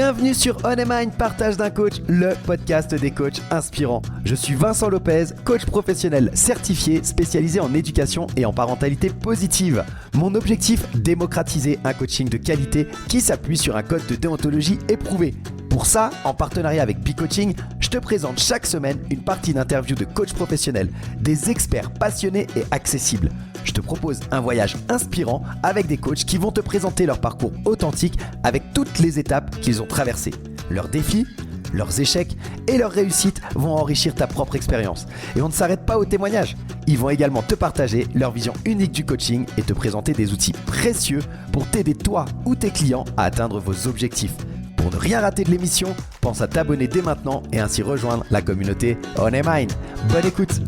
Bienvenue sur On a Mind, partage d'un coach, le podcast des coachs inspirants. Je suis Vincent Lopez, coach professionnel certifié, spécialisé en éducation et en parentalité positive. Mon objectif, démocratiser un coaching de qualité qui s'appuie sur un code de déontologie éprouvé. Pour ça, en partenariat avec B-Coaching, je te présente chaque semaine une partie d'interviews de coachs professionnels, des experts passionnés et accessibles. Je te propose un voyage inspirant avec des coachs qui vont te présenter leur parcours authentique avec toutes les étapes qu'ils ont traversées. Leurs défis, leurs échecs et leurs réussites vont enrichir ta propre expérience. Et on ne s'arrête pas aux témoignages. Ils vont également te partager leur vision unique du coaching et te présenter des outils précieux pour t'aider toi ou tes clients à atteindre vos objectifs. Pour ne rien rater de l'émission, pense à t'abonner dès maintenant et ainsi rejoindre la communauté On a Mind. Bonne écoute.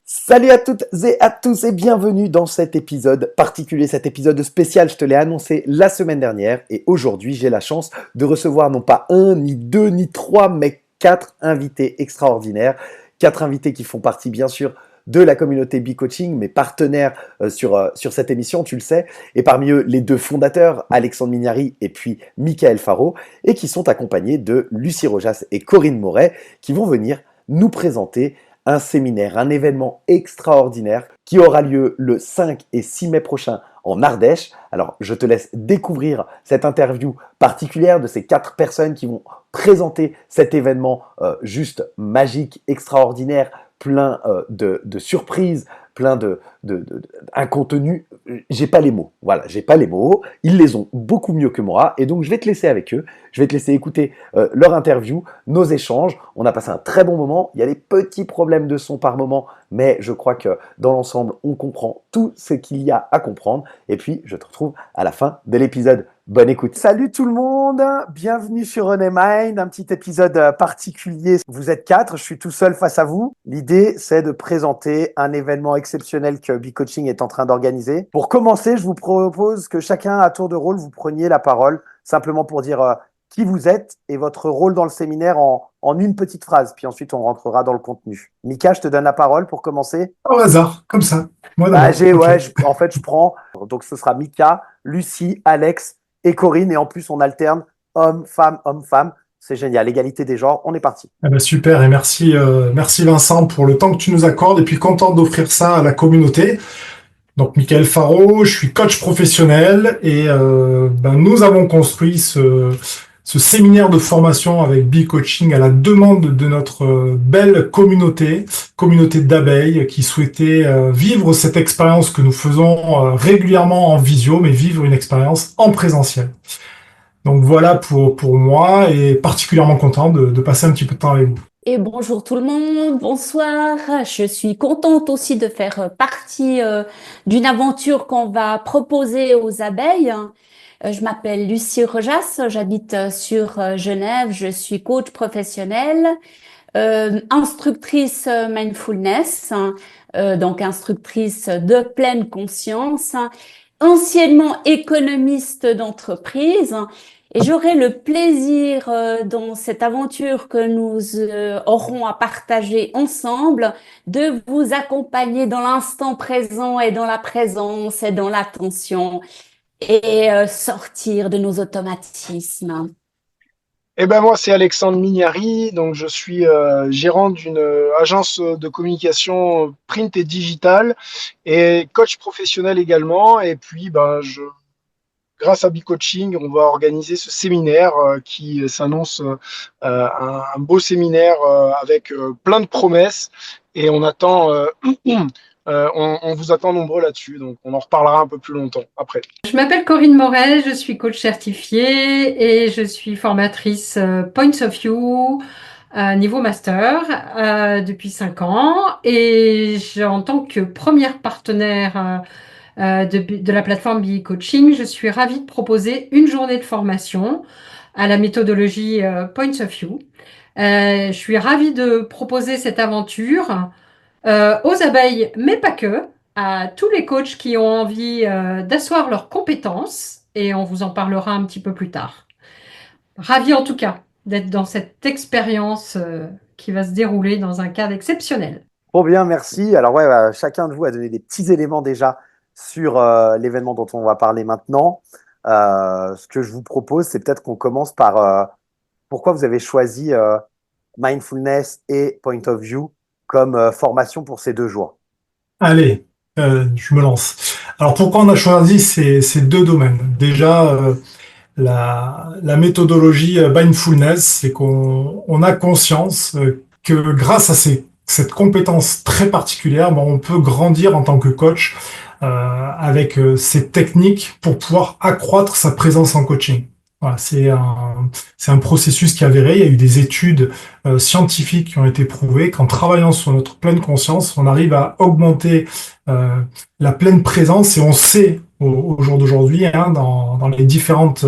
Salut à toutes et à tous et bienvenue dans cet épisode particulier, cet épisode spécial. Je te l'ai annoncé la semaine dernière et aujourd'hui j'ai la chance de recevoir non pas un, ni deux, ni trois, mais 4 invités extraordinaires. 4 invités qui font partie bien sûr de la communauté B-Coaching, mes partenaires sur cette émission, tu le sais, et parmi eux, les 2 fondateurs, Alexandre Mignari et puis Michael Faro, et qui sont accompagnés de Lucie Rojas et Corinne Moret, qui vont venir nous présenter un séminaire, un événement extraordinaire qui aura lieu le 5 et 6 mai prochain en Ardèche. Alors, je te laisse découvrir cette interview particulière de ces 4 personnes qui vont présenter cet événement juste magique, extraordinaire, plein de surprises, plein un contenu. J'ai pas les mots. Voilà, j'ai pas les mots. Ils les ont beaucoup mieux que moi. Et donc, je vais te laisser avec eux. Je vais te laisser écouter leur interview, nos échanges. On a passé un très bon moment. Il y a des petits problèmes de son par moment, mais je crois que dans l'ensemble, on comprend tout ce qu'il y a à comprendre. Et puis, je te retrouve à la fin de l'épisode. Bonne écoute. Salut tout le monde, bienvenue sur On a Mind, un petit épisode particulier. Vous êtes 4, je suis tout seul face à vous. L'idée, c'est de présenter un événement exceptionnel que B-Coaching est en train d'organiser. Pour commencer, je vous propose que chacun, à tour de rôle, vous preniez la parole, simplement pour dire qui vous êtes et votre rôle dans le séminaire en une petite phrase. Puis ensuite, on rentrera dans le contenu. Mika, je te donne la parole pour commencer. Au hasard, comme ça. Moi Bah, d'abord. Ok. en fait, je prends. Donc, ce sera Mika, Lucie, Alex et Corinne. Et en plus, on alterne homme-femme, homme-femme. C'est génial. Égalité des genres. On est parti. Eh ben, super, et merci Vincent pour le temps que tu nous accordes et puis content d'offrir ça à la communauté. Donc Michael Faro, je suis coach professionnel et nous avons construit ce séminaire de formation avec B-Coaching à la demande de notre belle communauté d'abeilles qui souhaitait vivre cette expérience que nous faisons régulièrement en visio, mais vivre une expérience en présentiel. Donc voilà pour moi et particulièrement content de passer un petit peu de temps avec vous. Et bonjour tout le monde, bonsoir. Je suis contente aussi de faire partie d'une aventure qu'on va proposer aux abeilles. Je m'appelle Lucie Rojas, j'habite sur Genève, je suis coach professionnelle, instructrice mindfulness, donc instructrice de pleine conscience, anciennement économiste d'entreprise. Et j'aurai le plaisir dans cette aventure que nous aurons à partager ensemble de vous accompagner dans l'instant présent et dans la présence et dans l'attention et sortir de nos automatismes. Eh ben moi c'est Alexandre Mignari, donc je suis gérant d'une agence de communication print et digital et coach professionnel également. Et puis grâce à B-Coaching, on va organiser ce séminaire qui s'annonce un beau séminaire avec plein de promesses et on attend, on vous attend nombreux là-dessus. Donc on en reparlera un peu plus longtemps après. Je m'appelle Corinne Moret, je suis coach certifiée et je suis formatrice Points of View niveau master depuis 5 ans. Et en tant que première partenaire de la plateforme B-Coaching, je suis ravie de proposer une journée de formation à la méthodologie Points of View. Je suis ravie de proposer cette aventure aux abeilles, mais pas que, à tous les coachs qui ont envie d'asseoir leurs compétences, et on vous en parlera un petit peu plus tard. Ravie en tout cas d'être dans cette expérience qui va se dérouler dans un cadre exceptionnel. Trop bien, merci. Alors chacun de vous a donné des petits éléments déjà sur l'événement dont on va parler maintenant, ce que je vous propose, c'est peut-être qu'on commence par pourquoi vous avez choisi Mindfulness et Point of View comme formation pour ces 2 jours. Allez, je me lance. Alors pourquoi on a choisi ces deux domaines? Déjà, la méthodologie mindfulness, c'est qu'on a conscience que grâce à cette compétence très particulière, ben, on peut grandir en tant que coach avec ces techniques pour pouvoir accroître sa présence en coaching. Voilà, c'est un processus qui est avéré. Il y a eu des études scientifiques qui ont été prouvées qu'en travaillant sur notre pleine conscience, on arrive à augmenter euh, la pleine présence et on sait au jour d'aujourd'hui, hein, dans les différentes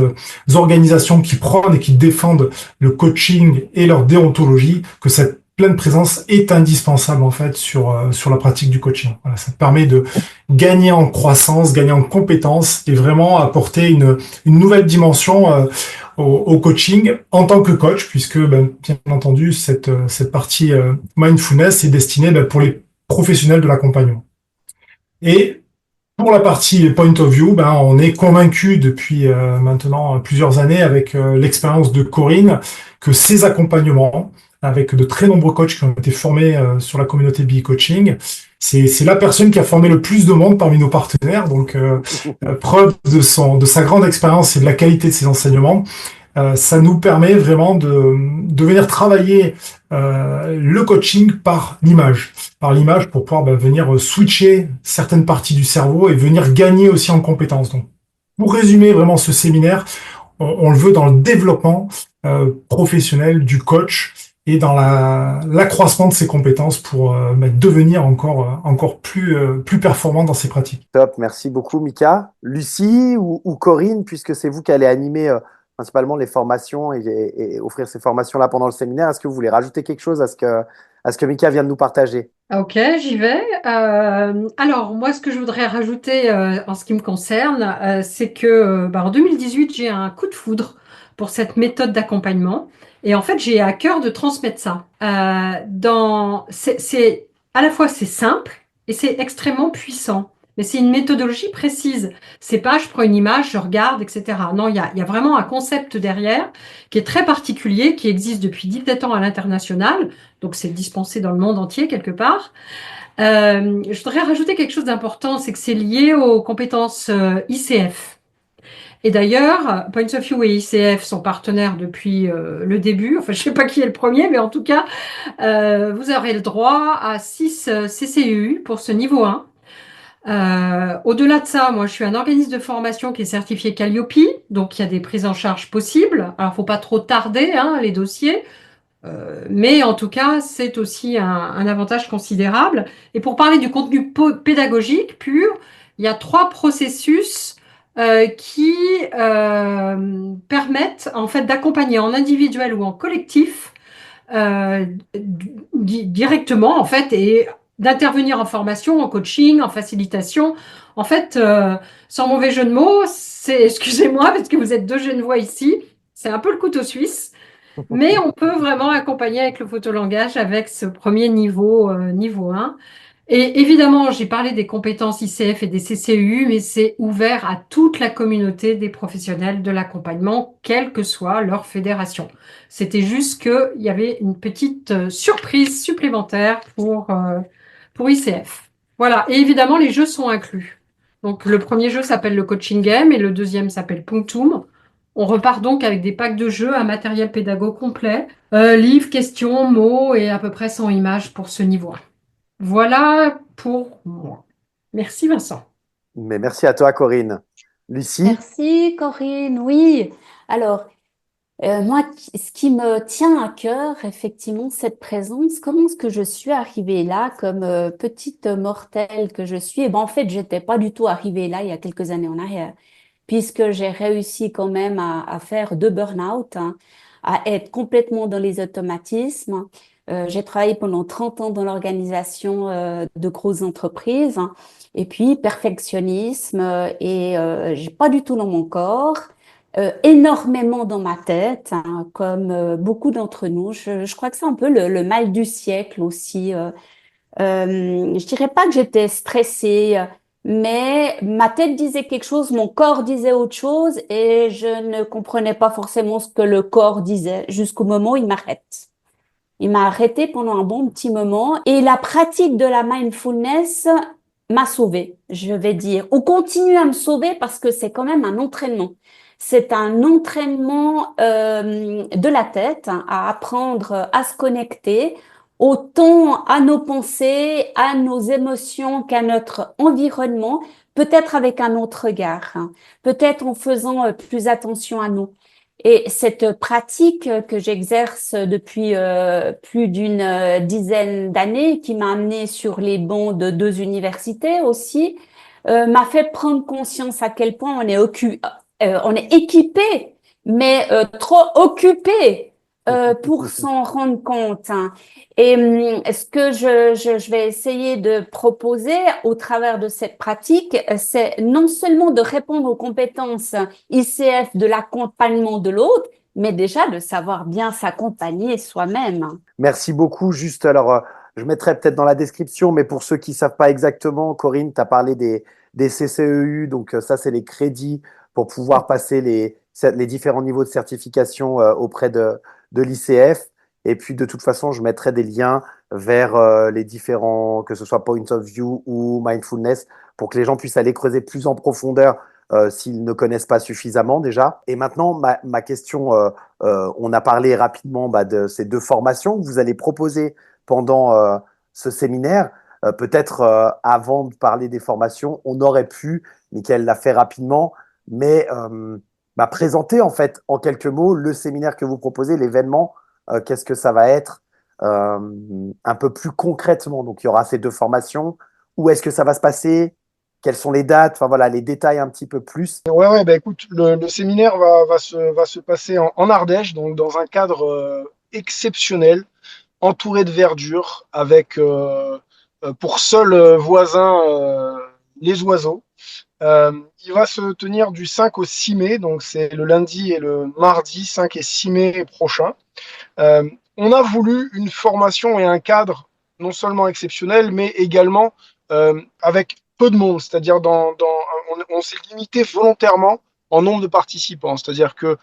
organisations qui prônent et qui défendent le coaching et leur déontologie, que cette pleine présence est indispensable en fait sur la pratique du coaching. Voilà, ça permet de gagner en croissance, gagner en compétences et vraiment apporter une nouvelle dimension au coaching en tant que coach, puisque ben, bien entendu cette partie mindfulness est destinée ben, pour les professionnels de l'accompagnement. Et pour la partie point of view, ben, on est convaincu depuis maintenant plusieurs années avec l'expérience de Corinne que ces accompagnements, avec de très nombreux coachs qui ont été formés sur la communauté BI Coaching, c'est la personne qui a formé le plus de monde parmi nos partenaires. Donc, preuve de sa grande expérience et de la qualité de ses enseignements. Ça nous permet vraiment de venir travailler le coaching par l'image pour pouvoir venir switcher certaines parties du cerveau et venir gagner aussi en compétences. Donc, pour résumer vraiment ce séminaire, on le veut dans le développement professionnel du coach et dans l'accroissement de ses compétences pour devenir encore plus performant dans ses pratiques. Top, merci beaucoup Mika. Lucie ou Corinne, puisque c'est vous qui allez animer principalement les formations et offrir ces formations-là pendant le séminaire, est-ce que vous voulez rajouter quelque chose à ce que Mika vient de nous partager? Ok, j'y vais. Alors, moi, ce que je voudrais rajouter en ce qui me concerne, c'est que en 2018, j'ai un coup de foudre pour cette méthode d'accompagnement. Et en fait, j'ai à cœur de transmettre ça. À la fois, c'est simple et c'est extrêmement puissant. Mais c'est une méthodologie précise. C'est pas je prends une image, je regarde, etc. Non, il y a vraiment un concept derrière qui est très particulier, qui existe depuis 17 ans à l'international. Donc, c'est dispensé dans le monde entier quelque part. Je voudrais rajouter quelque chose d'important, c'est que c'est lié aux compétences ICF. Et d'ailleurs, Points of View et ICF sont partenaires depuis le début. Enfin, je ne sais pas qui est le premier, mais en tout cas, vous aurez le droit à 6 CCU pour ce niveau 1. Au-delà de ça, moi, je suis un organisme de formation qui est certifié Calliope, donc il y a des prises en charge possibles. Alors, il ne faut pas trop tarder hein, les dossiers. Mais en tout cas, c'est aussi un avantage considérable. Et pour parler du contenu pédagogique pur, il y a 3 processus qui permettent en fait d'accompagner en individuel ou en collectif directement en fait et d'intervenir en formation, en coaching, en facilitation. En fait, sans mauvais jeu de mots, excusez-moi parce que vous êtes 2 Genevois ici, c'est un peu le couteau suisse. Mais on peut vraiment accompagner avec le photolangage avec ce premier niveau 1. Et évidemment, j'ai parlé des compétences ICF et des CCU, mais c'est ouvert à toute la communauté des professionnels de l'accompagnement, quelle que soit leur fédération. C'était juste qu'il y avait une petite surprise supplémentaire pour ICF. Voilà, et évidemment, les jeux sont inclus. Donc, le premier jeu s'appelle le Coaching Game et le deuxième s'appelle Punctum. On repart donc avec des packs de jeux, un matériel pédago complet, livres, questions, mots et à peu près 100 images pour ce niveau. Voilà pour moi. Merci Vincent. Mais merci à toi Corinne. Lucie? Merci Corinne. Oui, alors moi, ce qui me tient à cœur, effectivement, cette présence, comment est-ce que je suis arrivée là comme petite mortelle que je suis? Et ben, en fait, j'étais pas du tout arrivée là il y a quelques années en arrière, puisque j'ai réussi quand même à faire 2 burn-out, hein, à être complètement dans les automatismes. J'ai travaillé pendant 30 ans dans l'organisation de grosses entreprises, hein, et puis perfectionnisme et j'ai pas du tout dans mon corps. Énormément dans ma tête, hein, comme beaucoup d'entre nous. Je crois que c'est un peu le mal du siècle aussi. Je dirais pas que j'étais stressée, mais ma tête disait quelque chose, mon corps disait autre chose et je ne comprenais pas forcément ce que le corps disait jusqu'au moment où il m'arrête. Il m'a arrêté pendant un bon petit moment et la pratique de la mindfulness m'a sauvée, je vais dire, ou continue à me sauver parce que c'est quand même un entraînement. C'est un entraînement de la tête à apprendre à se connecter autant à nos pensées, à nos émotions qu'à notre environnement, peut-être avec un autre regard, peut-être en faisant plus attention à nous. Et cette pratique que j'exerce depuis plus d'une dizaine d'années, qui m'a amenée sur les bancs de deux universités aussi, m'a fait prendre conscience à quel point on est équipé, mais trop occupé pour s'en rendre compte, hein. Et ce que je vais essayer de proposer au travers de cette pratique, c'est non seulement de répondre aux compétences ICF de l'accompagnement de l'autre, mais déjà de savoir bien s'accompagner soi-même. Merci beaucoup. Juste, alors, je mettrai peut-être dans la description, mais pour ceux qui ne savent pas exactement, Corinne, tu as parlé des CCEU, donc ça, c'est les crédits pour pouvoir passer les différents niveaux de certification auprès de l'ICF. Et puis, de toute façon, je mettrai des liens vers les différents, que ce soit Point of View ou Mindfulness, pour que les gens puissent aller creuser plus en profondeur s'ils ne connaissent pas suffisamment déjà. Et maintenant, ma question, on a parlé rapidement de ces deux formations que vous allez proposer pendant ce séminaire. Peut-être avant de parler des formations, on aurait pu, Mickaël l'a fait rapidement, mais présenter en fait en quelques mots le séminaire que vous proposez, l'événement, qu'est-ce que ça va être un peu plus concrètement. Donc il y aura ces deux formations. Où est-ce que ça va se passer? Quelles sont les dates? Enfin voilà, les détails un petit peu plus. Ouais, bah écoute, le séminaire va se passer en Ardèche, donc dans un cadre exceptionnel, entouré de verdure, avec pour seul voisin les oiseaux. Il va se tenir du 5 au 6 mai, donc c'est le lundi et le mardi 5 et 6 mai prochain. On a voulu une formation et un cadre non seulement exceptionnel, mais également avec peu de monde, c'est-à-dire on s'est limité volontairement en nombre de participants, c'est-à-dire que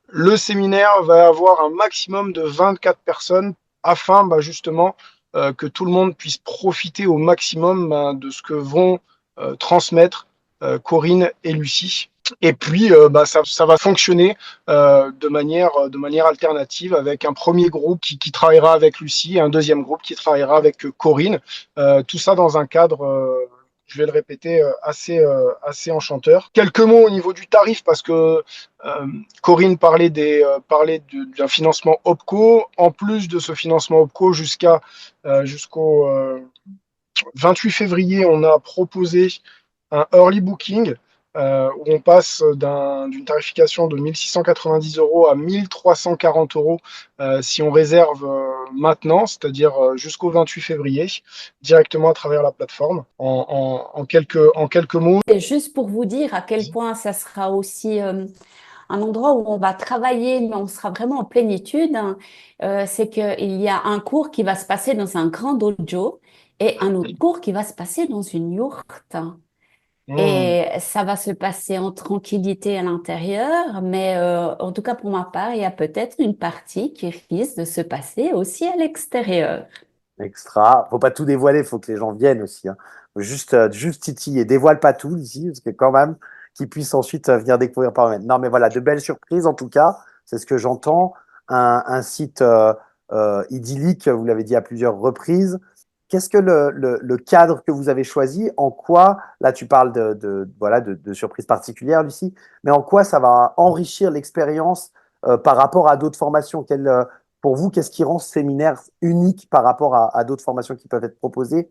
le séminaire va avoir un maximum de 24 personnes afin justement que tout le monde puisse profiter au maximum de ce que vont transmettre Corinne et Lucie. Et puis, ça va fonctionner de manière alternative avec un premier groupe qui travaillera avec Lucie et un deuxième groupe qui travaillera avec Corinne. Tout ça dans un cadre, je vais le répéter, assez enchanteur. Quelques mots au niveau du tarif parce que Corinne parlait d'un financement OPCO. En plus de ce financement OPCO, jusqu'au 28 février, on a proposé un early booking où on passe d'une tarification de 1 690 € à 1 340 € si on réserve maintenant, c'est-à-dire jusqu'au 28 février, directement à travers la plateforme. En quelques mots. Et juste pour vous dire à quel point ça sera aussi un endroit où on va travailler, mais on sera vraiment en plénitude, hein, c'est qu'il y a un cours qui va se passer dans un grand dojo et un autre cours qui va se passer dans une yourte. Et ça va se passer en tranquillité à l'intérieur, mais en tout cas pour ma part, il y a peut-être une partie qui risque de se passer aussi à l'extérieur. Extra. Faut pas tout dévoiler, faut que les gens viennent aussi, hein. Juste titiller. Dévoile pas tout ici, parce que quand même, qu'ils puissent ensuite venir découvrir par eux-mêmes. Non, mais voilà, de belles surprises en tout cas. C'est ce que j'entends. Un site idyllique, vous l'avez dit à plusieurs reprises. Qu'est-ce que le cadre que vous avez choisi, en quoi, là tu parles voilà, de surprises particulières, Lucie, mais en quoi ça va enrichir l'expérience par rapport à d'autres formations? Pour vous, qu'est-ce qui rend ce séminaire unique par rapport à d'autres formations qui peuvent être proposées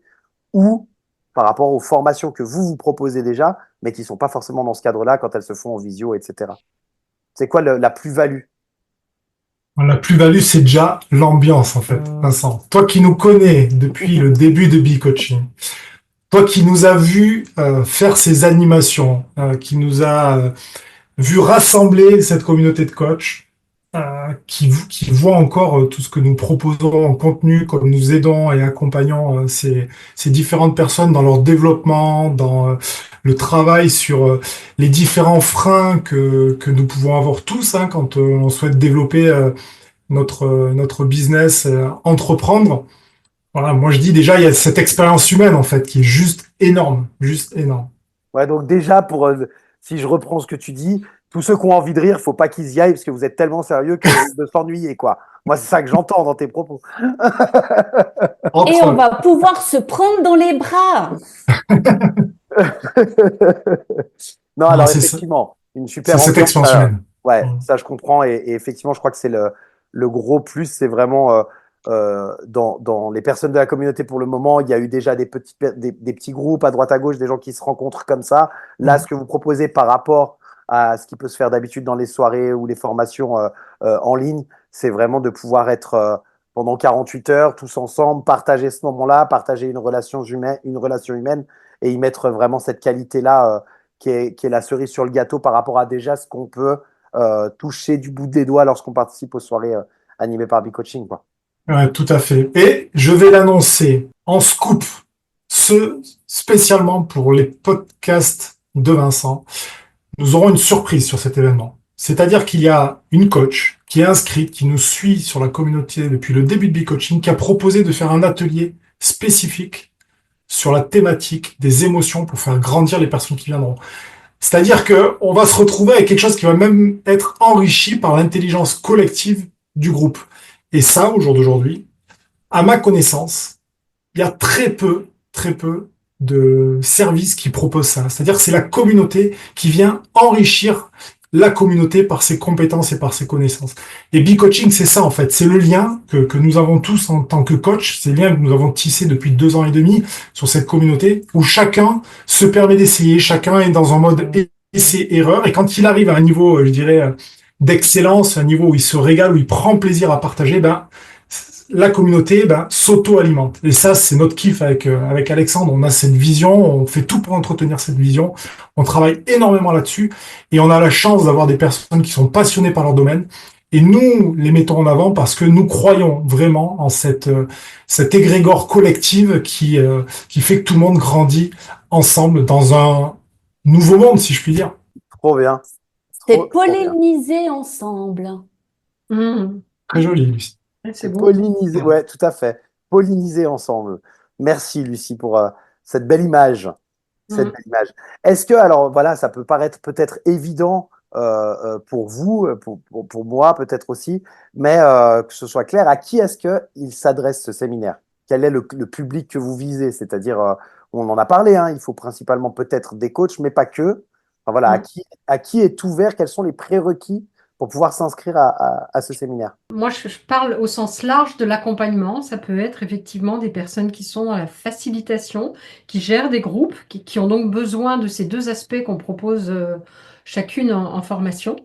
ou par rapport aux formations que vous proposez déjà, mais qui ne sont pas forcément dans ce cadre-là quand elles se font en visio, etc. C'est quoi la plus-value? La plus-value, c'est déjà l'ambiance, en fait, Vincent. Toi qui nous connais depuis le début de B-Coaching, toi qui nous as vu faire ces animations, qui nous a vu rassembler cette communauté de coachs, qui voient encore tout ce que nous proposons en contenu, comme nous aidons et accompagnons ces différentes personnes dans leur développement, dans le travail sur les différents freins que nous pouvons avoir tous hein, quand on souhaite développer notre business, entreprendre. Voilà, moi je dis déjà, il y a cette expérience humaine en fait qui est juste énorme, juste énorme. Ouais, donc déjà, si je reprends ce que tu dis, tous ceux qui ont envie de rire, faut pas qu'ils y aillent parce que vous êtes tellement sérieux que de s'ennuyer, quoi. Moi, c'est ça que j'entends dans tes propos. Et on Entre va pouvoir se prendre dans les bras. Non, non, alors effectivement, une c'est super cette ambiance. expérience humaine. Ouais, ça je comprends. Et effectivement, je crois que c'est le gros plus, c'est vraiment dans les personnes de la communauté pour le moment. Il y a eu déjà des petits groupes à droite à gauche, des gens qui se rencontrent comme ça. Là, ce Mm. que vous proposez par rapport à ce qui peut se faire d'habitude dans les soirées ou les formations en ligne, c'est vraiment de pouvoir être pendant 48 heures tous ensemble, partager ce moment-là, partager une relation humaine et y mettre vraiment cette qualité-là qui est la cerise sur le gâteau par rapport à déjà ce qu'on peut toucher du bout des doigts lorsqu'on participe aux soirées animées par B-Coaching, quoi. Ouais, tout à fait. Et je vais l'annoncer en scoop, spécialement pour les podcasts de Vincent. Nous aurons une surprise sur cet événement. C'est-à-dire qu'il y a une coach qui est inscrite, qui nous suit sur la communauté depuis le début de B-Coaching, qui a proposé de faire un atelier spécifique sur la thématique des émotions pour faire grandir les personnes qui viendront. C'est-à-dire que on va se retrouver avec quelque chose qui va même être enrichi par l'intelligence collective du groupe. Et ça, au jour d'aujourd'hui, à ma connaissance, il y a très peu de services qui proposent ça. C'est-à-dire que c'est la communauté qui vient enrichir la communauté par ses compétences et par ses connaissances. Et B-Coaching, c'est ça en fait. C'est le lien que nous avons tous en tant que coach. C'est le lien que nous avons tissé depuis 2 ans et demi sur cette communauté où chacun se permet d'essayer. Chacun est dans un mode essai-erreur. Et quand il arrive à un niveau, je dirais, d'excellence, un niveau où il se régale, où il prend plaisir à partager, ben, la communauté s'auto-alimente. Et ça, c'est notre kiff avec Alexandre. On a cette vision, on fait tout pour entretenir cette vision. On travaille énormément là-dessus et on a la chance d'avoir des personnes qui sont passionnées par leur domaine. Et nous les mettons en avant parce que nous croyons vraiment en cette égrégore collective qui fait que tout le monde grandit ensemble dans un nouveau monde, si je puis dire. Trop bien. C'est Trop bien. polliniser ensemble. Mmh. Très joli, Lucie. C'est beau. Polliniser, ouais, tout à fait. Polliniser ensemble. Merci, Lucie, pour cette belle image. Cette Mmh. belle image. Est-ce que, alors voilà, ça peut paraître peut-être évident pour vous, pour moi peut-être aussi, mais que ce soit clair, à qui est-ce qu'il s'adresse ce séminaire? Quel est le public que vous visez? C'est-à-dire, on en a parlé, hein, il faut principalement peut-être des coachs, mais pas que. Enfin, voilà, Mmh. à qui est ouvert? Quels sont les prérequis pour pouvoir s'inscrire à ce séminaire? Moi, je parle au sens large de l'accompagnement. Ça peut être effectivement des personnes qui sont dans la facilitation, qui gèrent des groupes, qui ont donc besoin de ces deux aspects qu'on propose chacune en formation.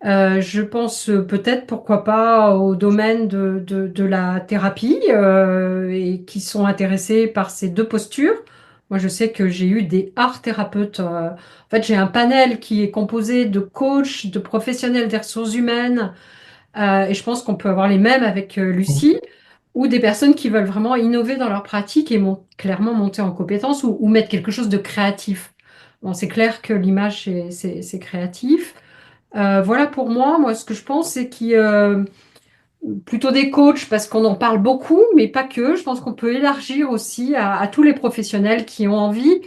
Je pense peut-être, pourquoi pas, au domaine de la thérapie et qui sont intéressés par ces deux postures. Moi, je sais que j'ai eu des art thérapeutes. En fait, j'ai un panel qui est composé de coachs, de professionnels des ressources humaines, et je pense qu'on peut avoir les mêmes avec Lucie, ou des personnes qui veulent vraiment innover dans leur pratique et clairement monter en compétence ou mettre quelque chose de créatif. Bon, c'est clair que l'image, c'est créatif. Voilà pour moi, ce que je pense, c'est qu'il y a plutôt des coachs parce qu'on en parle beaucoup, mais pas que. Je pense qu'on peut élargir aussi à tous les professionnels qui ont envie.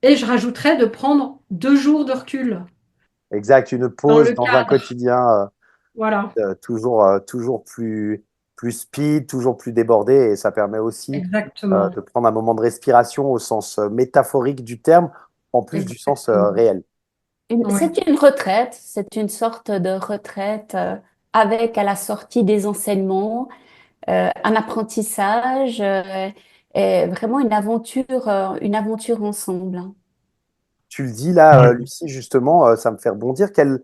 Et je rajouterais de prendre 2 jours de recul Exact, une dans pause le dans un cadre. quotidien Voilà, toujours plus speed, toujours plus débordé, et ça permet aussi exactement. de prendre un moment de respiration au sens métaphorique du terme, en plus du sens Exactement. réel. Oui, C'est une retraite, c'est une sorte de retraite avec à la sortie des enseignements, un apprentissage, et vraiment une aventure ensemble. Tu le dis là, Ouais. Lucie, justement, ça me fait rebondir. Quel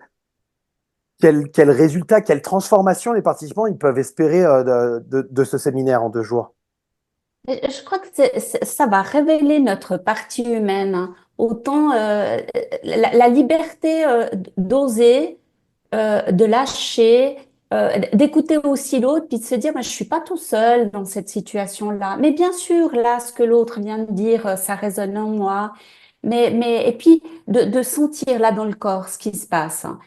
résultat, quelle transformation les participants ils peuvent espérer de ce séminaire en 2 jours? Et je crois que ça va révéler notre partie humaine, hein. Autant la liberté d'oser, de lâcher, d'écouter aussi l'autre, puis de se dire, je suis pas tout seul dans cette situation-là. Mais bien sûr, là, ce que l'autre vient de dire, ça résonne en moi. Et puis, de sentir là dans le corps ce qui se passe, hein.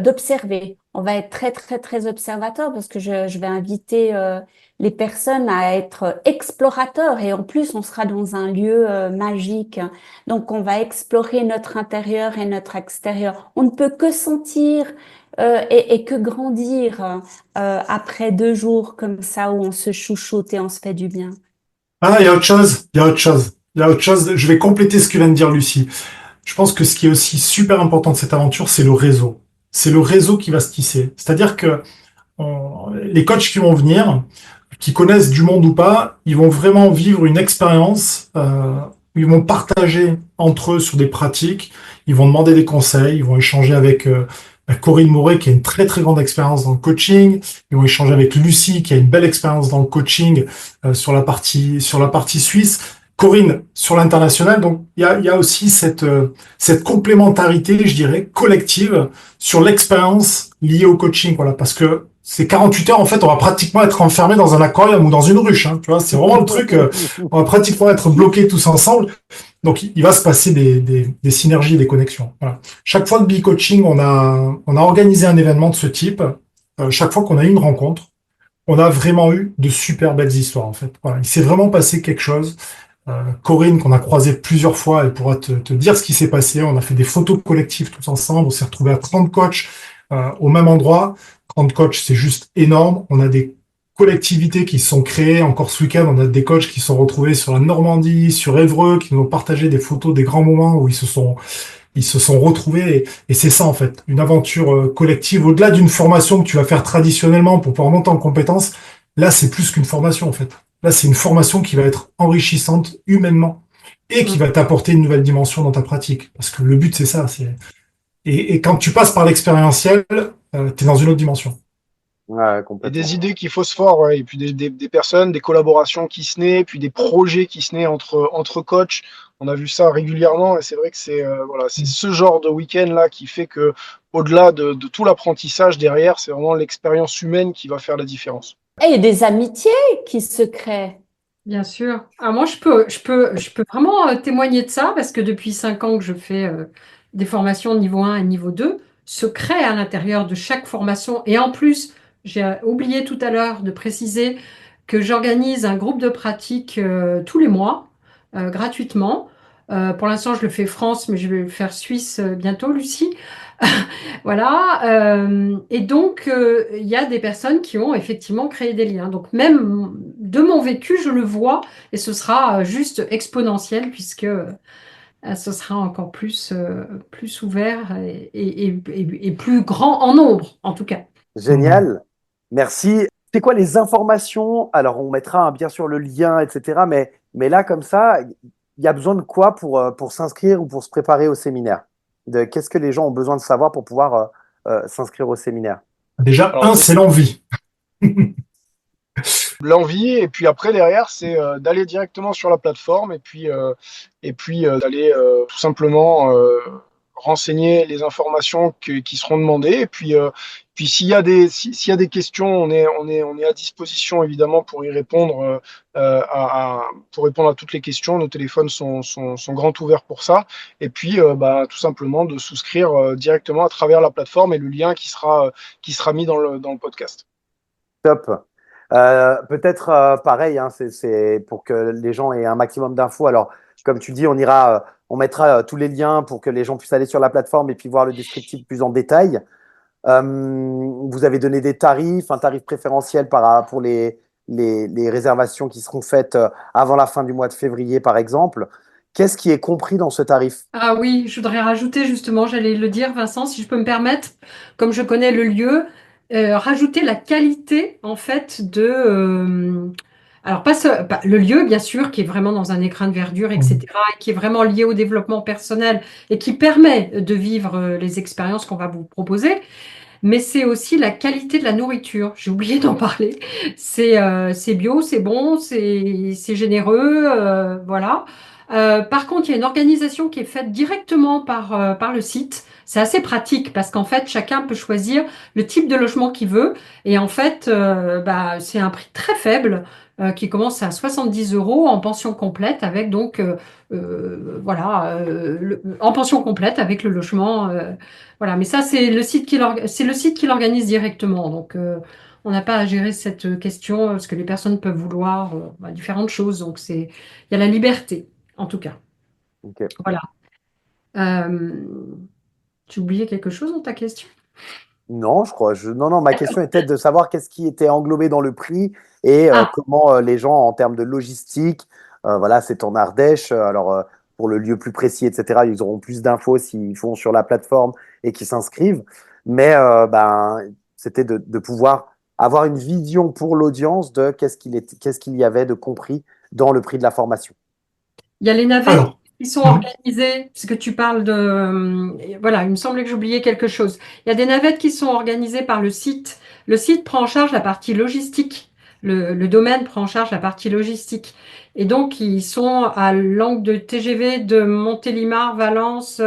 D'observer. On va être très, très, très observateur parce que je vais inviter les personnes à être explorateurs et en plus, on sera dans un lieu magique. Donc, on va explorer notre intérieur et notre extérieur. On ne peut que sentir et que grandir après 2 jours comme ça où on se chouchoute et on se fait du bien. Ah, il y a autre chose, il y a autre chose, il y a autre chose. Je vais compléter ce que vient de dire Lucie. Je pense que ce qui est aussi super important de cette aventure, c'est le réseau. C'est le réseau qui va se tisser. C'est-à-dire que les coachs qui vont venir, qui connaissent du monde ou pas, ils vont vraiment vivre une expérience. Ils vont partager entre eux sur des pratiques. Ils vont demander des conseils. Ils vont échanger avec Corinne Moret, qui a une très très grande expérience dans le coaching. Ils vont échanger avec Lucie, qui a une belle expérience dans le coaching sur la partie suisse. Corinne sur l'international. Donc il y a aussi cette complémentarité, je dirais, collective sur l'expérience liée au coaching. Voilà, parce que ces 48 heures, en fait, on va pratiquement être enfermé dans un aquarium ou dans une ruche. Hein, tu vois, c'est vraiment le truc. On va pratiquement être bloqués tous ensemble. Donc, il va se passer des synergies, des connexions. Voilà. Chaque fois de Coaching, on a organisé un événement de ce type. Chaque fois qu'on a eu une rencontre, on a vraiment eu de super belles histoires, en fait. Voilà. Il s'est vraiment passé quelque chose. Corinne, qu'on a croisé plusieurs fois, elle pourra te dire ce qui s'est passé. On a fait des photos collectives tous ensemble. On s'est retrouvés à 30 coachs au même endroit. 30 coachs, c'est juste énorme. On a des collectivités qui se sont créées. Encore ce week-end, on a des coachs qui se sont retrouvés sur la Normandie, sur Évreux, qui nous ont partagé des photos des grands moments où ils se sont retrouvés. Et c'est ça, en fait, une aventure collective. Au-delà d'une formation que tu vas faire traditionnellement pour pouvoir monter en compétences, là, c'est plus qu'une formation, en fait. Là, c'est une formation qui va être enrichissante humainement et qui va t'apporter une nouvelle dimension dans ta pratique. Parce que le but, c'est ça. Et quand tu passes par l'expérientiel, tu es dans une autre dimension. Ouais, Et complètement. des idées qui phosphorent, ouais, et puis des personnes, des collaborations qui se naissent, puis des projets qui se naissent entre coachs. On a vu ça régulièrement et c'est vrai que c'est ce genre de week-end-là qui fait que, au-delà de tout l'apprentissage derrière, c'est vraiment l'expérience humaine qui va faire la différence. Et il y a des amitiés qui se créent. Bien sûr. Alors moi, je peux vraiment témoigner de ça parce que depuis 5 ans que je fais des formations niveau 1 et niveau 2, se crée à l'intérieur de chaque formation. Et en plus, j'ai oublié tout à l'heure de préciser que j'organise un groupe de pratique tous les mois, gratuitement. Pour l'instant, je le fais France, mais je vais le faire Suisse bientôt, Lucie. Voilà. Et donc, il y a des personnes qui ont effectivement créé des liens. Donc, même de mon vécu, je le vois et ce sera juste exponentiel puisque ce sera encore plus ouvert et plus grand en nombre, en tout cas. Génial. Merci. C'est quoi les informations? Alors, on mettra bien sûr le lien, etc. Mais là, comme ça, il y a besoin de quoi pour s'inscrire ou pour se préparer au séminaire? Qu'est-ce que les gens ont besoin de savoir pour pouvoir s'inscrire au séminaire? Déjà, Alors, c'est l'envie. l'envie, et puis après, derrière, c'est d'aller directement sur la plateforme et puis d'aller tout simplement renseigner les informations qui seront demandées. Et puis s'il y a des questions, on est à disposition évidemment pour y répondre, pour répondre à toutes les questions. Nos téléphones sont grands ouverts pour ça. Et puis tout simplement de souscrire directement à travers la plateforme et le lien qui sera mis dans le podcast. Top. Peut-être pareil, hein, c'est pour que les gens aient un maximum d'infos. Alors, comme tu dis, on mettra tous les liens pour que les gens puissent aller sur la plateforme et puis voir le descriptif plus en détail. Vous avez donné des tarifs, un tarif préférentiel pour les réservations qui seront faites avant la fin du mois de février, par exemple. Qu'est-ce qui est compris dans ce tarif? Ah oui, je voudrais rajouter justement, j'allais le dire, Vincent, si je peux me permettre, comme je connais le lieu, rajouter la qualité en fait alors pas le lieu bien sûr, qui est vraiment dans un écrin de verdure, etc., et qui est vraiment lié au développement personnel et qui permet de vivre les expériences qu'on va vous proposer, mais c'est aussi la qualité de la nourriture. J'ai oublié d'en parler. C'est bio, c'est bon, c'est généreux, voilà. Par contre, il y a une organisation qui est faite directement par le site. C'est assez pratique parce qu'en fait, chacun peut choisir le type de logement qu'il veut. Et en fait, c'est un prix très faible qui commence à 70 euros en pension complète avec donc, en pension complète avec le logement. Voilà, mais ça, c'est le site qui l'organise directement. Donc, on n'a pas à gérer cette question parce que les personnes peuvent vouloir différentes choses. Donc, il y a la liberté, en tout cas. Ok. Voilà. Euh, Tu oubliais quelque chose dans ta question? Non, je crois. Non, ma question était de savoir qu'est-ce qui était englobé dans le prix et Ah, comment les gens, en termes de logistique, voilà, c'est en Ardèche. Alors, pour le lieu plus précis, etc., ils auront plus d'infos s'ils font sur la plateforme et qu'ils s'inscrivent. Mais c'était de pouvoir avoir une vision pour l'audience de qu'est-ce qu'il y avait de compris dans le prix de la formation. il y a les navettes Alors, qui sont mhm. organisées, parce que tu parles de... voilà, il me semblait que j'oubliais quelque chose. Il y a des navettes qui sont organisées par le site. Le site prend en charge la partie logistique. Le domaine prend en charge la partie logistique. Et donc, ils sont à l'angle de TGV de Montélimar, Valence,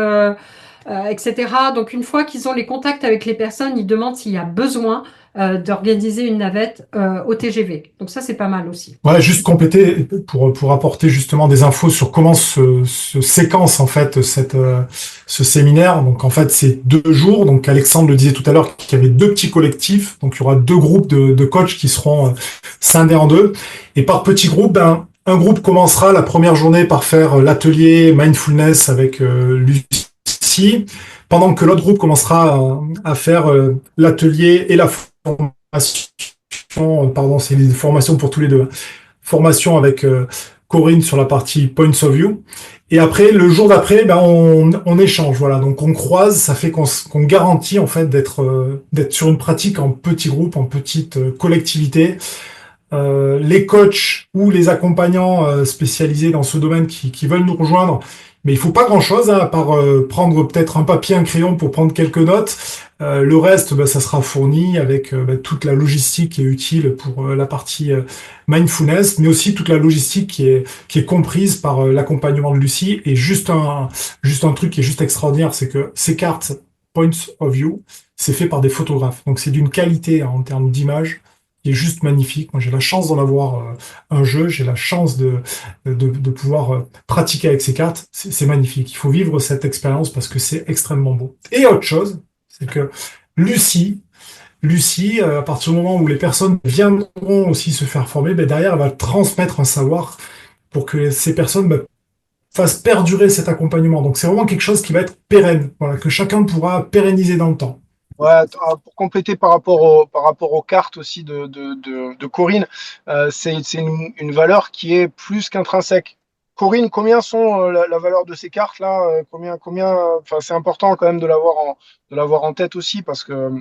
etc. Donc, une fois qu'ils ont les contacts avec les personnes, ils demandent s'il y a besoin d'organiser une navette au TGV. Donc, ça, c'est pas mal aussi. Ouais, juste compléter pour apporter justement des infos sur comment se séquence en fait ce séminaire. Donc en fait c'est 2 jours. Donc Alexandre le disait tout à l'heure qu'il y avait 2 petits collectifs. Donc il y aura 2 groupes de coachs qui seront scindés en 2. Et par petits groupes, un groupe commencera la première journée par faire l'atelier mindfulness avec Lucie, pendant que l'autre groupe commencera à faire l'atelier et la formation. Pardon, c'est des formations pour tous les deux, hein. Formation avec Corinne sur la partie Points of View. Et après, le jour d'après, on échange. Voilà, donc on croise, ça fait qu'on garantit en fait d'être sur une pratique en petit groupe, en petite collectivité. Les coachs ou les accompagnants spécialisés dans ce domaine qui veulent nous rejoindre, mais il faut pas grand-chose, hein, à part prendre peut-être un papier, un crayon pour prendre quelques notes. Le reste, ça sera fourni avec toute la logistique qui est utile pour la partie mindfulness, mais aussi toute la logistique qui est comprise par l'accompagnement de Lucie. Et juste un truc qui est juste extraordinaire, c'est que ces cartes Points of View, c'est fait par des photographes. Donc c'est d'une qualité en termes d'image qui est juste magnifique. Moi, j'ai la chance d'en avoir un jeu, j'ai la chance de pouvoir pratiquer avec ces cartes. C'est magnifique. Il faut vivre cette expérience parce que c'est extrêmement beau. Et autre chose, c'est que Lucie, à partir du moment où les personnes viendront aussi se faire former, derrière, elle va transmettre un savoir pour que ces personnes fassent perdurer cet accompagnement. Donc, c'est vraiment quelque chose qui va être pérenne, voilà, que chacun pourra pérenniser dans le temps. Ouais, pour compléter par rapport aux cartes aussi de Corinne, c'est une valeur qui est plus qu'intrinsèque. Corinne, combien sont la valeur de ces cartes-là? Enfin, c'est important quand même de l'avoir en tête aussi parce que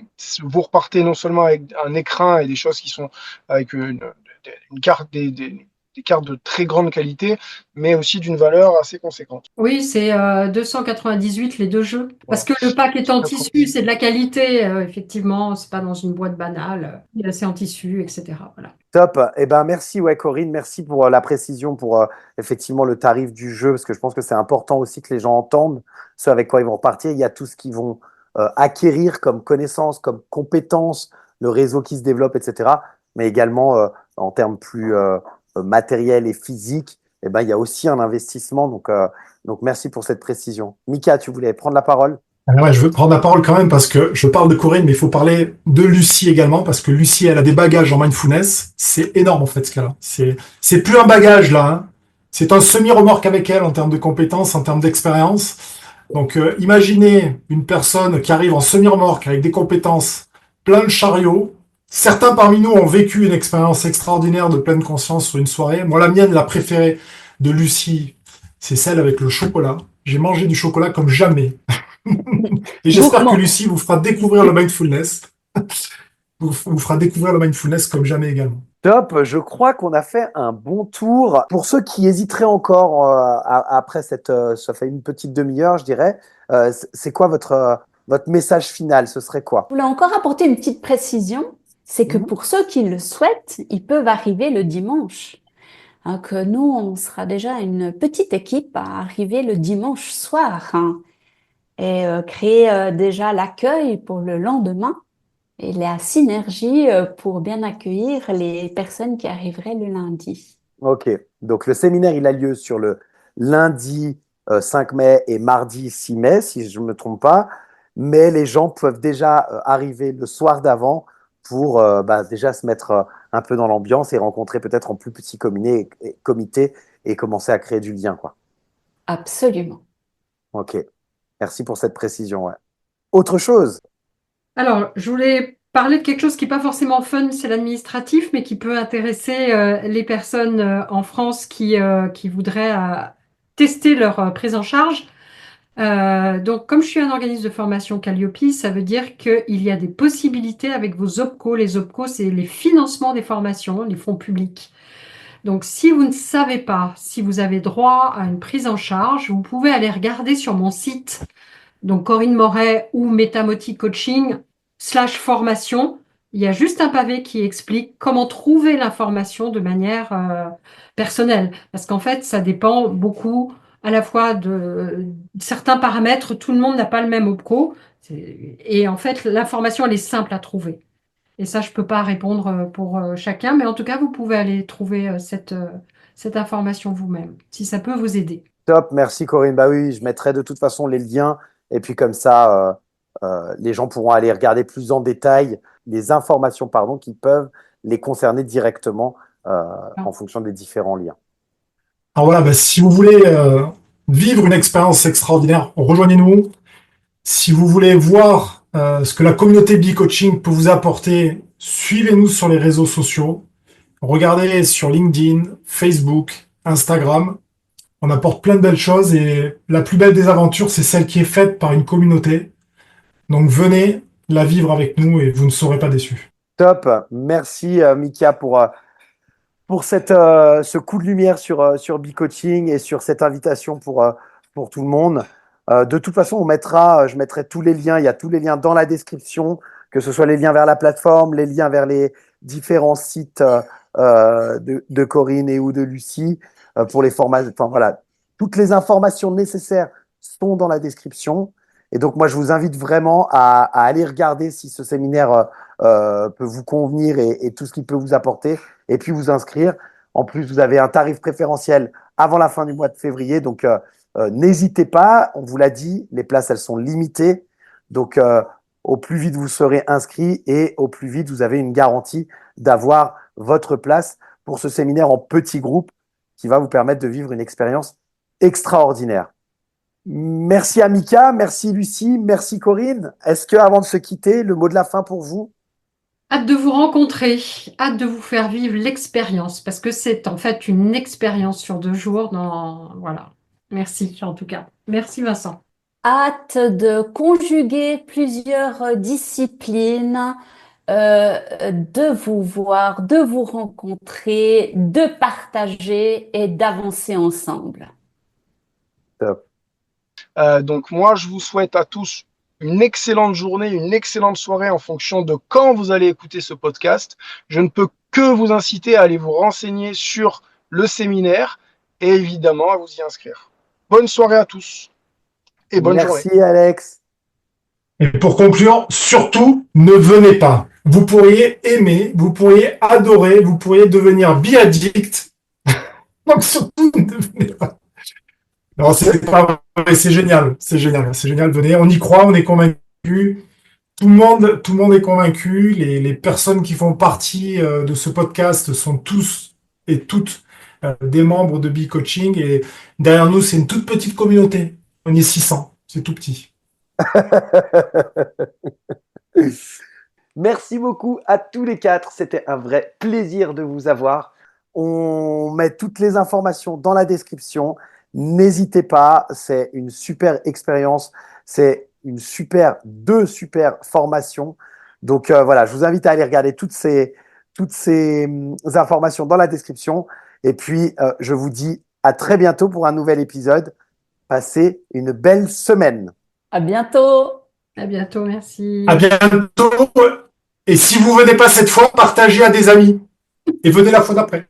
vous repartez non seulement avec un écrin et des choses qui sont avec une carte, des cartes de très grande qualité, mais aussi d'une valeur assez conséquente. Oui, c'est 298 les 2 jeux. Parce Voilà. que le pack est en tissu, 98. c'est de la qualité, effectivement, c'est pas dans une boîte banale, c'est en tissu, etc. Voilà. Top. Eh ben, merci, ouais, Corinne. Merci pour la précision, pour effectivement le tarif du jeu, parce que je pense que c'est important aussi que les gens entendent ce avec quoi ils vont repartir. Il y a tout ce qu'ils vont acquérir comme connaissances, comme compétences, le réseau qui se développe, etc. Mais également en termes plus matériels et physiques, eh ben, il y a aussi un investissement. Donc merci pour cette précision. Mika, tu voulais prendre la parole? Alors ouais, je veux prendre la parole quand même parce que je parle de Corinne, mais il faut parler de Lucie également parce que Lucie, elle a des bagages en mindfulness. C'est énorme en fait ce qu'elle a. C'est plus un bagage là, hein. C'est un semi-remorque avec elle en termes de compétences, en termes d'expérience. Donc imaginez une personne qui arrive en semi-remorque avec des compétences, plein de chariots. Certains parmi nous ont vécu une expérience extraordinaire de pleine conscience sur une soirée. Moi, la mienne, la préférée de Lucie, c'est celle avec le chocolat. J'ai mangé du chocolat comme jamais. Et j'espère que Gourmand. Lucie vous fera découvrir le mindfulness. Vous fera découvrir le mindfulness comme jamais également. Top, je crois qu'on a fait un bon tour. Pour ceux qui hésiteraient encore après ça fait une petite demi-heure, je dirais, c'est quoi votre message final? Ce serait quoi? Je voulais encore apporter une petite précision, c'est que Mhm. pour ceux qui le souhaitent, ils peuvent arriver le dimanche. que nous, on sera déjà une petite équipe à arriver le dimanche soir, et créer déjà l'accueil pour le lendemain et la synergie pour bien accueillir les personnes qui arriveraient le lundi. Ok, donc le séminaire, il a lieu sur le lundi 5 mai et mardi 6 mai, si je ne me trompe pas, mais les gens peuvent déjà arriver le soir d'avant pour déjà se mettre un peu dans l'ambiance et rencontrer peut-être en plus petit comité et commencer à créer du lien, quoi. Absolument. Ok, merci pour cette précision, ouais. Autre chose? Alors, je voulais parler de quelque chose qui n'est pas forcément fun, c'est l'administratif, mais qui peut intéresser les personnes en France qui voudraient tester leur prise en charge. Donc, comme je suis un organisme de formation Calliope, ça veut dire qu'il y a des possibilités avec vos OPCO. Les OPCO, c'est les financements des formations, les fonds publics. Donc, si vous ne savez pas si vous avez droit à une prise en charge, vous pouvez aller regarder sur mon site, donc Corinne Moret ou Metamoti Coaching /formation. Il y a juste un pavé qui explique comment trouver l'information de manière personnelle. Parce qu'en fait, ça dépend beaucoup à la fois de certains paramètres. Tout le monde n'a pas le même OPCO. Et en fait, l'information, elle est simple à trouver. Et ça, je ne peux pas répondre pour chacun, mais en tout cas, vous pouvez aller trouver cette information vous-même, si ça peut vous aider. Top, merci Corinne. Bah oui, je mettrai de toute façon les liens et puis comme ça, les gens pourront aller regarder plus en détail les informations, pardon, qui peuvent les concerner directement en fonction des différents liens. Alors voilà, si vous voulez vivre une expérience extraordinaire, rejoignez-nous. Si vous voulez voir ce que la communauté B-Coaching peut vous apporter, suivez-nous sur les réseaux sociaux. Regardez sur LinkedIn, Facebook, Instagram. On apporte plein de belles choses et la plus belle des aventures, c'est celle qui est faite par une communauté. Donc venez la vivre avec nous et vous ne serez pas déçus. Top, merci Mika pour ce coup de lumière sur B-Coaching et sur cette invitation pour tout le monde. De toute façon, je mettrai tous les liens, il y a tous les liens dans la description, que ce soit les liens vers la plateforme, les liens vers les différents sites de Corinne et ou de Lucie pour les formations. Enfin voilà, toutes les informations nécessaires sont dans la description. Et donc moi, je vous invite vraiment à aller regarder si ce séminaire peut vous convenir et tout ce qu'il peut vous apporter, et puis vous inscrire. En plus, vous avez un tarif préférentiel avant la fin du mois de février, donc n'hésitez pas, on vous l'a dit, les places, elles sont limitées. Donc, au plus vite vous serez inscrit et au plus vite vous avez une garantie d'avoir votre place pour ce séminaire en petit groupe qui va vous permettre de vivre une expérience extraordinaire. Merci Amika, merci Lucie, merci Corinne. Est-ce que, avant de se quitter, le mot de la fin pour vous? Hâte de vous rencontrer, hâte de vous faire vivre l'expérience, parce que c'est en fait une expérience sur 2 jours. Voilà. Merci en tout cas. Merci Vincent. Hâte de conjuguer plusieurs disciplines, de vous voir, de vous rencontrer, de partager et d'avancer ensemble. Top. Donc moi, je vous souhaite à tous une excellente journée, une excellente soirée en fonction de quand vous allez écouter ce podcast. Je ne peux que vous inciter à aller vous renseigner sur le séminaire et évidemment à vous y inscrire. Bonne soirée à tous et bonne journée. Merci Alex. Et pour conclure, surtout, ne venez pas. Vous pourriez aimer, vous pourriez adorer, vous pourriez devenir bi-addict. Donc surtout, ne venez pas. Non, c'est pas vrai, c'est génial, venez, on y croit, on est convaincus. Tout le monde est convaincu. Les personnes qui font partie de ce podcast sont tous et toutes des membres de B-Coaching. Et derrière nous, c'est une toute petite communauté. On est 600, c'est tout petit. Merci beaucoup à tous les 4. C'était un vrai plaisir de vous avoir. On met toutes les informations dans la description. N'hésitez pas, c'est une super expérience. C'est deux super formations. Donc voilà, je vous invite à aller regarder toutes ces informations dans la description. Et puis, je vous dis à très bientôt pour un nouvel épisode. Passez une belle semaine. À bientôt. À bientôt, merci. À bientôt. Et si vous venez pas cette fois, partagez à des amis. Et venez la fois d'après.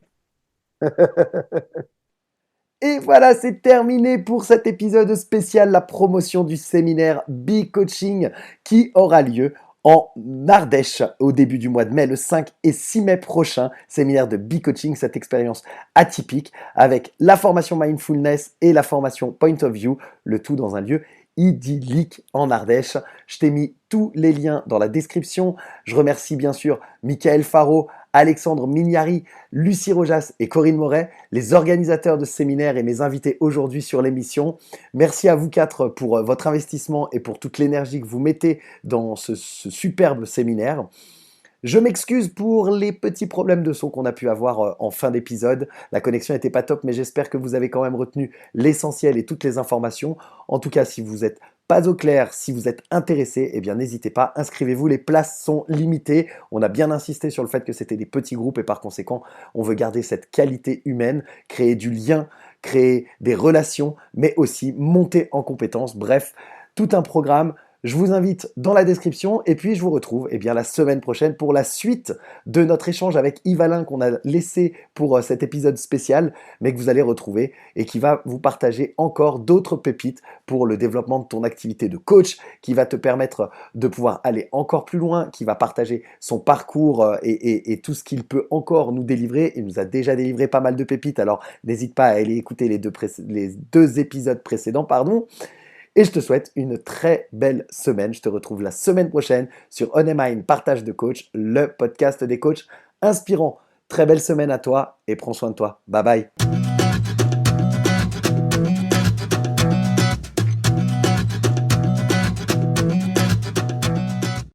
Et voilà, c'est terminé pour cet épisode spécial, la promotion du séminaire Bee Coaching qui aura lieu en Ardèche au début du mois de mai, le 5 et 6 mai prochain. Séminaire de Bee Coaching, cette expérience atypique avec la formation Mindfulness et la formation Point of View, le tout dans un lieu idyllique en Ardèche. Je t'ai mis tous les liens dans la description. Je remercie bien sûr Michael Faro, Alexandre Mignari, Lucie Rojas et Corinne Moret, les organisateurs de ce séminaire et mes invités aujourd'hui sur l'émission. Merci à vous quatre pour votre investissement et pour toute l'énergie que vous mettez dans ce superbe séminaire. Je m'excuse pour les petits problèmes de son qu'on a pu avoir en fin d'épisode. La connexion n'était pas top, mais j'espère que vous avez quand même retenu l'essentiel et toutes les informations. En tout cas, si vous n'êtes pas au clair, si vous êtes intéressé, eh bien n'hésitez pas, inscrivez-vous, les places sont limitées. On a bien insisté sur le fait que c'était des petits groupes et par conséquent, on veut garder cette qualité humaine, créer du lien, créer des relations, mais aussi monter en compétences. Bref, tout un programme. Je vous invite dans la description et puis je vous retrouve la semaine prochaine pour la suite de notre échange avec Yves Alain qu'on a laissé pour cet épisode spécial, mais que vous allez retrouver et qui va vous partager encore d'autres pépites pour le développement de ton activité de coach, qui va te permettre de pouvoir aller encore plus loin, qui va partager son parcours et tout ce qu'il peut encore nous délivrer. Il nous a déjà délivré pas mal de pépites, alors n'hésite pas à aller écouter les deux épisodes précédents, Et je te souhaite une très belle semaine. Je te retrouve la semaine prochaine sur On Mind Partage de Coach, le podcast des coachs inspirants. Très belle semaine à toi et prends soin de toi. Bye bye.